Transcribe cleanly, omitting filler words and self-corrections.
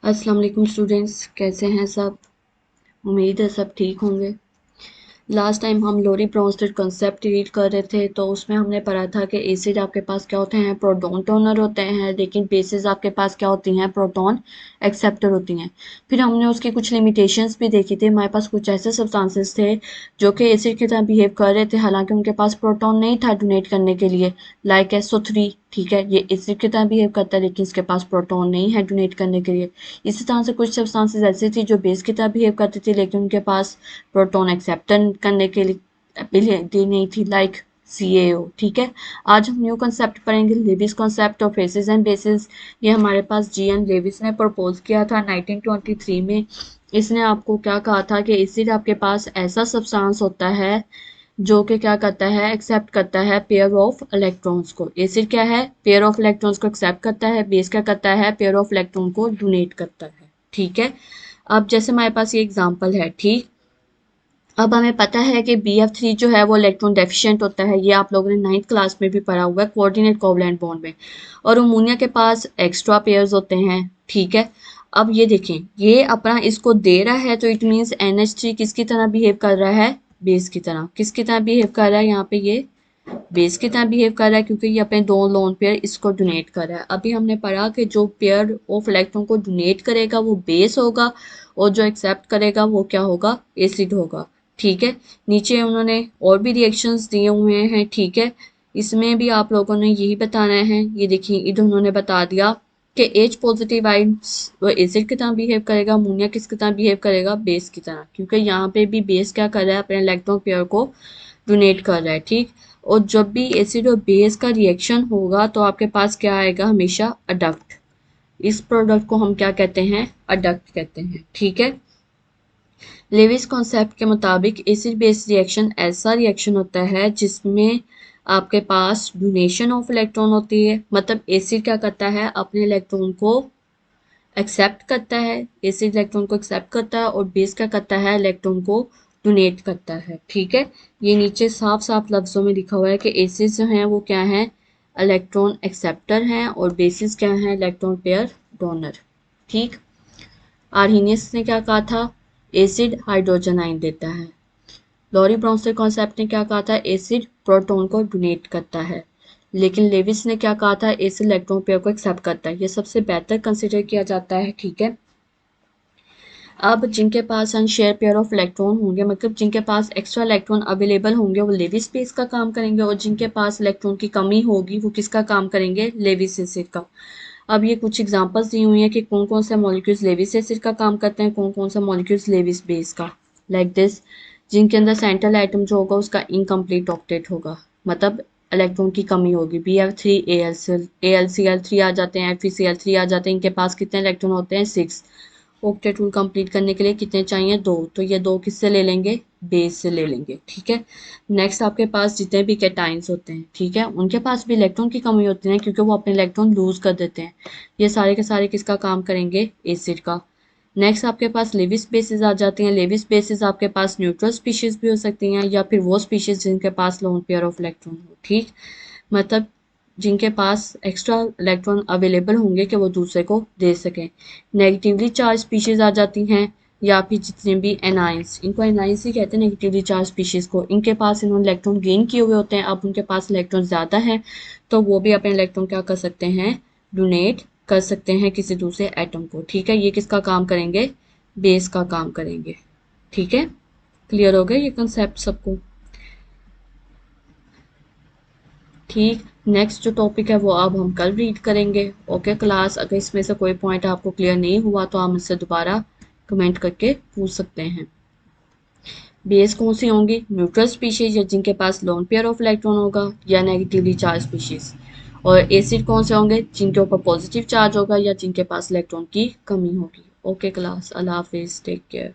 अस्सलाम वालेकुम स्टूडेंट्स, कैसे हैं सब। उम्मीद है सब ठीक होंगे। लास्ट टाइम हम लोरी ब्रोंस्टेड कॉन्सेप्ट रीड कर रहे थे, तो उसमें हमने पढ़ा था कि एसिड आपके पास क्या होते हैं, प्रोटॉन डोनर होते हैं, लेकिन बेसिस आपके पास क्या होती हैं, प्रोटॉन एक्सेप्टर होती हैं। फिर हमने उसकी कुछ लिमिटेशंस भी देखी थी। हमारे पास कुछ ऐसे सब्सटेंसेस थे जो कि एसिड की तरह बिहेव कर रहे थे, हालांकि उनके पास प्रोटॉन नहीं था डोनेट करने के लिए, लाइक SO3। ठीक है, ये एसिड की तरह बिहेव करता है लेकिन इसके पास प्रोटॉन नहीं है डोनेट करने के लिए। इसी तरह से कुछ सब्सटेंसेस ऐसी थी जो बेस की तरह बिहेव करती थी लेकिन उनके पास प्रोटॉन एक्सेप्टर करने के लिए एबिलिटी नहीं थी, लाइक CaO। ठीक है, आज हम न्यू कंसेप्ट पढ़ेंगे, Lewis concept of acids and bases. ये हमारे पास GN लेविस ने प्रपोज किया था 1923 में। इसने आपको क्या कहा था कि एसिड आपके पास ऐसा सब्सटेंस होता है जो कि क्या करता है, एक्सेप्ट करता है पेयर ऑफ इलेक्ट्रॉन्स को। एसिड क्या है, पेयर ऑफ इलेक्ट्रॉन्स को एक्सेप्ट करता है। बेस क्या करता है, पेयर ऑफ इलेक्ट्रॉन को डोनेट करता है। ठीक है, अब जैसे हमारे पास ये एग्जांपल है, ठीक। अब हमें पता है कि BF3 जो है वो इलेक्ट्रॉन डेफिशिएंट होता है। ये आप लोगों ने 9th क्लास में भी पढ़ा हुआ है, कोऑर्डिनेट कोवलेंट बॉन्ड में। और अमोनिया के पास एक्स्ट्रा पेयर्स होते हैं। ठीक है, अब ये देखें, ये अपना इसको दे रहा है तो इट मीन्स NH3 किसकी तरह बिहेव कर रहा है, बेस की तरह। किसकी तरह बिहेव कर रहा है, यहाँ पे ये बेस की तरह बिहेव कर रहा है, क्योंकि ये अपने दो लोन पेयर इसको डोनेट कर रहा है। अभी हमने पढ़ा कि जो पेयर ऑफ इलेक्ट्रॉन को डोनेट करेगा वो बेस होगा, और जो एक्सेप्ट करेगा वो क्या होगा, एसिड होगा। ठीक है, नीचे उन्होंने और भी रिएक्शंस दिए हुए हैं। ठीक है, इसमें भी आप लोगों ने यही बताना है। ये देखिए, इधर उन्होंने बता दिया कि H पॉजिटिव आइंस वो एसिड की तरह बिहेव करेगा, अमोनिया किसकी तरह बिहेव करेगा, बेस की तरह, क्योंकि यहाँ पे भी बेस क्या कर रहा है, अपने इलेक्ट्रॉन पेयर को डोनेट कर रहा है। ठीक, और जब भी एसिड और बेस का रिएक्शन होगा तो आपके पास क्या आएगा, हमेशा अडक्ट। इस प्रोडक्ट को हम क्या कहते हैं, अडक्ट कहते हैं। ठीक है, लेविस कॉन्सेप्ट के मुताबिक एसिड बेस रिएक्शन ऐसा रिएक्शन होता है जिसमें आपके पास डोनेशन ऑफ इलेक्ट्रॉन होती है। मतलब एसिड क्या करता है, अपने इलेक्ट्रॉन को एक्सेप्ट करता है, एसिड इलेक्ट्रॉन को एक्सेप्ट करता है, और बेस क्या करता है, इलेक्ट्रॉन को डोनेट करता है। ठीक है, ये नीचे साफ साफ लफ्जों में लिखा हुआ है कि एसिड जो हैं वो क्या हैं, इलेक्ट्रॉन एक्सेप्टर हैं, और बेसिस क्या हैं, इलेक्ट्रॉन पेयर डोनर। ठीक, आर्हीनियस ने क्या कहा था, एसिड हाइड्रोजन आयन देता है। लॉरी ब्रोंस्टेड कॉन्सेप्ट ने क्या कहा था, एसिड प्रोटॉन को डोनेट करता है। लेकिन लेविस ने क्या कहा था, एसिड इलेक्ट्रॉन पेयर को एक्सेप्ट करता है। ये सबसे बेहतर कंसिडर किया जाता है। ठीक है, अब जिनके पास अनशेयर पेयर ऑफ इलेक्ट्रॉन होंगे, मतलब जिनके पास एक्स्ट्रा इलेक्ट्रॉन अवेलेबल होंगे, वो लेविस स्पेस का काम करेंगे, और जिनके पास इलेक्ट्रॉन की कमी होगी वो किसका काम करेंगे, लेविस एसिड का। अब ये कुछ एग्जांपल्स दी हुई हैं कि कौन कौन से मॉलिक्यूल्स लेविस एसिड का काम करते हैं, कौन कौन सा मॉलिक्यूल्स लेविस बेस का। लाइक दिस, जिनके अंदर सेंट्रल आइटम जो होगा उसका इनकम्प्लीट ऑक्टेट होगा, मतलब इलेक्ट्रॉन की कमी होगी। BF3 AlCl3 आ जाते हैं, FeCl3 आ जाते हैं। इनके पास कितने इलेक्ट्रॉन होते हैं, 6। ऑक्टेट रूल कंप्लीट करने के लिए कितने चाहिए, 2। तो ये 2 किससे ले लेंगे, बेस से ले लेंगे। ठीक है, नेक्स्ट आपके पास जितने भी कैटाइंस होते हैं, ठीक है, उनके पास भी इलेक्ट्रॉन की कमी होती है क्योंकि वो अपने इलेक्ट्रॉन लूज कर देते हैं। ये सारे के सारे किसका काम करेंगे, एसिड का। नेक्स्ट आपके पास लेविस बेसिस आ जाती हैं। लेविस बेसिस आपके पास न्यूट्रल स्पीशीज भी हो सकती हैं, या फिर वो स्पीशीज जिनके पास लोन पेयर ऑफ इलेक्ट्रॉन हो। ठीक, मतलब जिनके पास एक्स्ट्रा इलेक्ट्रॉन अवेलेबल होंगे कि वो दूसरे को दे सकें। नेगेटिवली चार्ज स्पीशीज आ जाती हैं, या फिर जितने भी एनाइंस, इनको एनाइंस ही कहते हैं नेगेटिवली चार्ज स्पीशीज को। इनके पास इन्होंने इलेक्ट्रॉन गेन किए हुए होते हैं, अब उनके पास इलेक्ट्रॉन ज़्यादा हैं, तो वो भी अपने इलेक्ट्रॉन क्या कर सकते हैं, डोनेट कर सकते हैं किसी दूसरे एटम को। ठीक है, ये किसका काम करेंगे, बेस का काम करेंगे। ठीक है, क्लियर हो गया ये कंसेप्ट सबको। ठीक, नेक्स्ट जो टॉपिक है वो अब हम कल रीड करेंगे। ओके क्लास, अगर इसमें से कोई पॉइंट आपको क्लियर नहीं हुआ तो आप मुझसे दोबारा कमेंट करके पूछ सकते हैं। बेस कौन सी होंगी, न्यूट्रल स्पीशीज या जिनके पास लोन पेयर ऑफ इलेक्ट्रॉन होगा, या नेगेटिवली चार्ज स्पीशीज। और एसिड कौन से होंगे, जिनके ऊपर पॉजिटिव चार्ज होगा या जिनके पास इलेक्ट्रॉन की कमी होगी। ओके क्लास, अल्लाह हाफिज, टेक केयर।